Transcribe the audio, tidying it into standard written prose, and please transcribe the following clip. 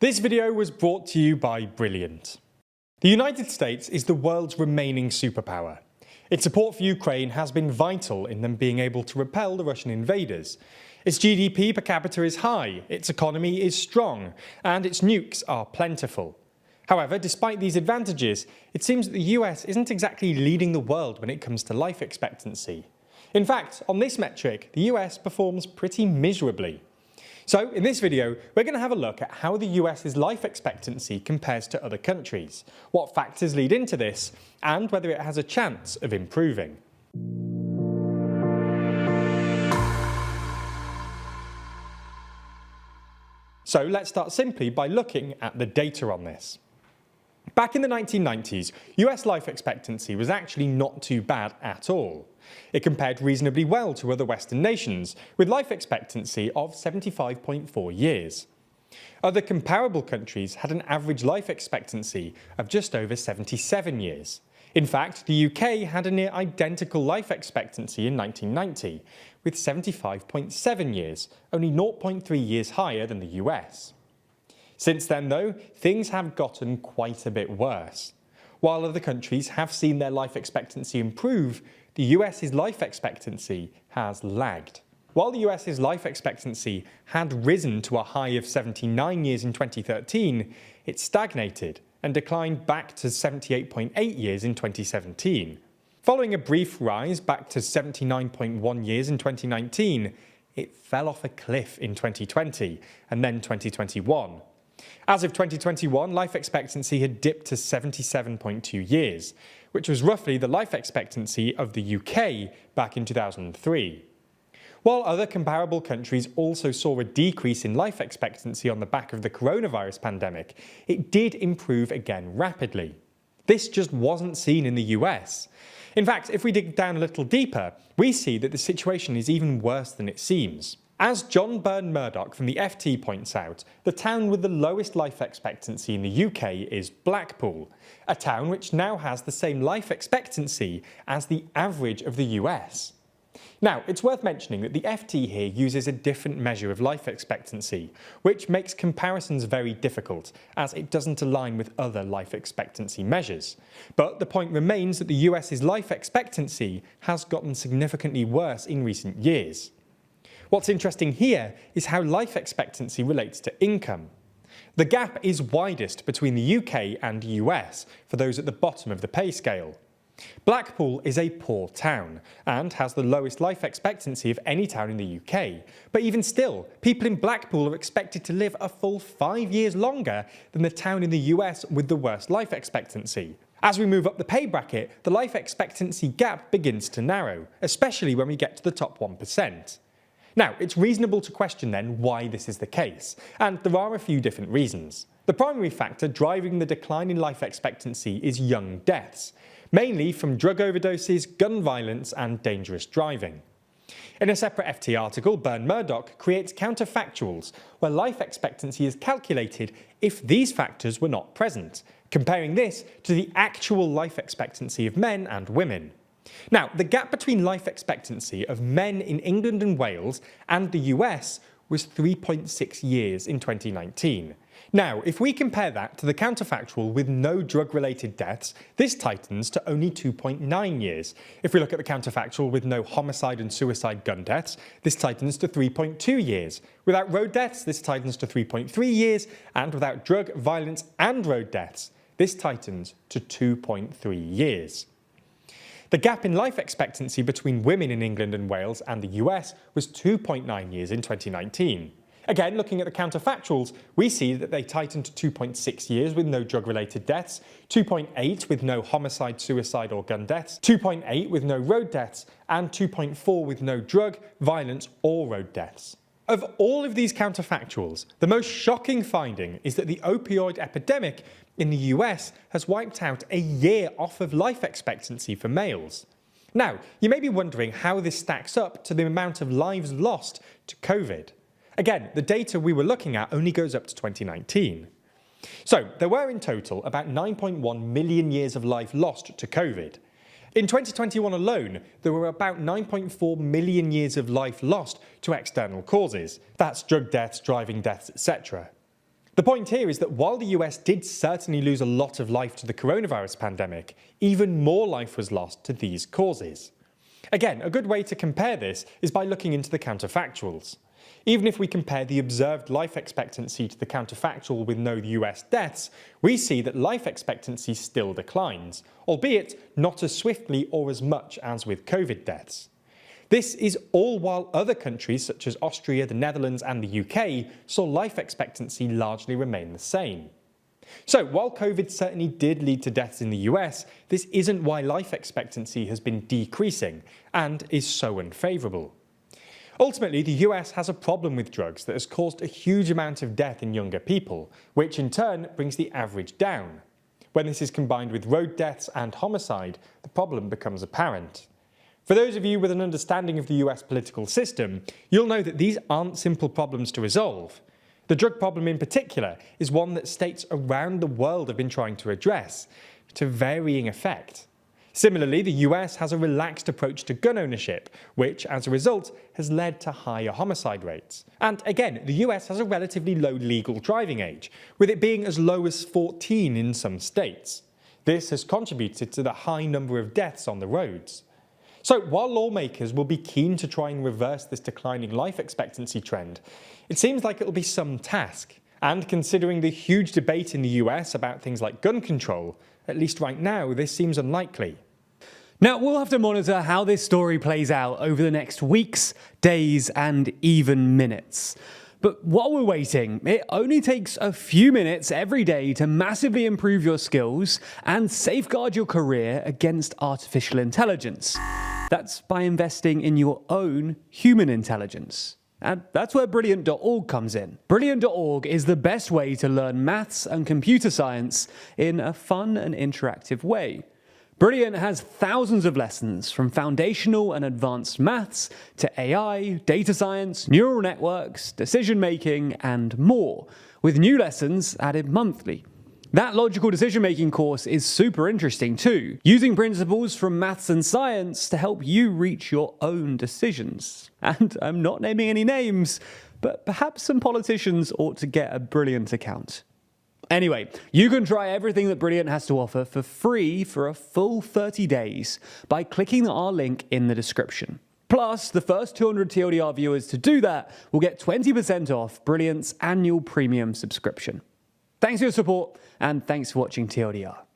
This video was brought to you by Brilliant. The United States is the world's remaining superpower. Its support for Ukraine has been vital in them being able to repel the Russian invaders. Its GDP per capita is high, its economy is strong, and its nukes are plentiful. However, despite these advantages, it seems that the US isn't exactly leading the world when it comes to life expectancy. In fact, on this metric, the US performs pretty miserably. So, in this video, we're going to have a look at how the US's life expectancy compares to other countries, what factors lead into this, and whether it has a chance of improving. So let's start simply by looking at the data on this. Back in the 1990s, US life expectancy was actually not too bad at all. It compared reasonably well to other Western nations, with life expectancy of 75.4 years. Other comparable countries had an average life expectancy of just over 77 years. In fact, the UK had a near identical life expectancy in 1990, with 75.7 years, only 0.3 years higher than the US. Since then, though, things have gotten quite a bit worse. While other countries have seen their life expectancy improve, the US's life expectancy has lagged. While the US's life expectancy had risen to a high of 79 years in 2013, it stagnated and declined back to 78.8 years in 2017. Following a brief rise back to 79.1 years in 2019, it fell off a cliff in 2020 and then 2021. As of 2021, life expectancy had dipped to 77.2 years, which was roughly the life expectancy of the UK back in 2003. While other comparable countries also saw a decrease in life expectancy on the back of the coronavirus pandemic, it did improve again rapidly. This just wasn't seen in the US. In fact, if we dig down a little deeper, we see that the situation is even worse than it seems. As John Murdoch from the FT points out, the town with the lowest life expectancy in the UK is Blackpool, a town which now has the same life expectancy as the average of the US. Now, it's worth mentioning that the FT here uses a different measure of life expectancy, which makes comparisons very difficult, as it doesn't align with other life expectancy measures. But the point remains that the US's life expectancy has gotten significantly worse in recent years. What's interesting here is how life expectancy relates to income. The gap is widest between the UK and US for those at the bottom of the pay scale. Blackpool is a poor town and has the lowest life expectancy of any town in the UK, but even still, people in Blackpool are expected to live a full 5 years longer than the town in the US with the worst life expectancy. As we move up the pay bracket, the life expectancy gap begins to narrow, especially when we get to the top 1%. Now, it's reasonable to question then why this is the case, and there are a few different reasons. The primary factor driving the decline in life expectancy is young deaths, mainly from drug overdoses, gun violence and dangerous driving. In a separate FT article, Murdoch creates counterfactuals where life expectancy is calculated if these factors were not present, comparing this to the actual life expectancy of men and women. Now, the gap between life expectancy of men in England and Wales and the US was 3.6 years in 2019. Now, if we compare that to the counterfactual with no drug-related deaths, this tightens to only 2.9 years. If we look at the counterfactual with no homicide and suicide gun deaths, this tightens to 3.2 years. Without road deaths, this tightens to 3.3 years, and without drug, violence and road deaths, this tightens to 2.3 years. The gap in life expectancy between women in England and Wales and the US was 2.9 years in 2019. Again, looking at the counterfactuals, we see that they tightened to 2.6 years with no drug-related deaths, 2.8 with no homicide, suicide or gun deaths, 2.8 with no road deaths, and 2.4 with no drug, violence or road deaths. Of all of these counterfactuals, the most shocking finding is that the opioid epidemic in the US has wiped out a year off of life expectancy for males. Now, you may be wondering how this stacks up to the amount of lives lost to COVID. Again, the data we were looking at only goes up to 2019. So, there were in total about 9.1 million years of life lost to COVID. In 2021 alone, there were about 9.4 million years of life lost to external causes. That's drug deaths, driving deaths, etc. The point here is that while the US did certainly lose a lot of life to the coronavirus pandemic, even more life was lost to these causes. Again, a good way to compare this is by looking into the counterfactuals. Even if we compare the observed life expectancy to the counterfactual with no US deaths, we see that life expectancy still declines, albeit not as swiftly or as much as with COVID deaths. This is all while other countries such as Austria, the Netherlands and the UK saw life expectancy largely remain the same. So while COVID certainly did lead to deaths in the US, this isn't why life expectancy has been decreasing and is so unfavourable. Ultimately, the US has a problem with drugs that has caused a huge amount of death in younger people, which in turn brings the average down. When this is combined with road deaths and homicide, the problem becomes apparent. For those of you with an understanding of the US political system, you'll know that these aren't simple problems to resolve. The drug problem in particular is one that states around the world have been trying to address, to varying effect. Similarly, the US has a relaxed approach to gun ownership, which, as a result, has led to higher homicide rates. And again, the US has a relatively low legal driving age, with it being as low as 14 in some states. This has contributed to the high number of deaths on the roads. So while lawmakers will be keen to try and reverse this declining life expectancy trend, it seems like it'll be some task. And considering the huge debate in the US about things like gun control, at least right now, this seems unlikely. Now, we'll have to monitor how this story plays out over the next weeks, days, and even minutes. But while we're waiting, it only takes a few minutes every day to massively improve your skills and safeguard your career against artificial intelligence. That's by investing in your own human intelligence. And that's where Brilliant.org comes in. Brilliant.org is the best way to learn maths and computer science in a fun and interactive way. Brilliant has thousands of lessons from foundational and advanced maths to AI, data science, neural networks, decision making, and more, with new lessons added monthly. That logical decision-making course is super interesting too, using principles from maths and science to help you reach your own decisions. And I'm not naming any names, but perhaps some politicians ought to get a Brilliant account. Anyway, you can try everything that Brilliant has to offer for free for a full 30 days by clicking our link in the description. Plus, the first 200 TLDR viewers to do that will get 20% off Brilliant's annual premium subscription. Thanks for your support, and thanks for watching TLDR.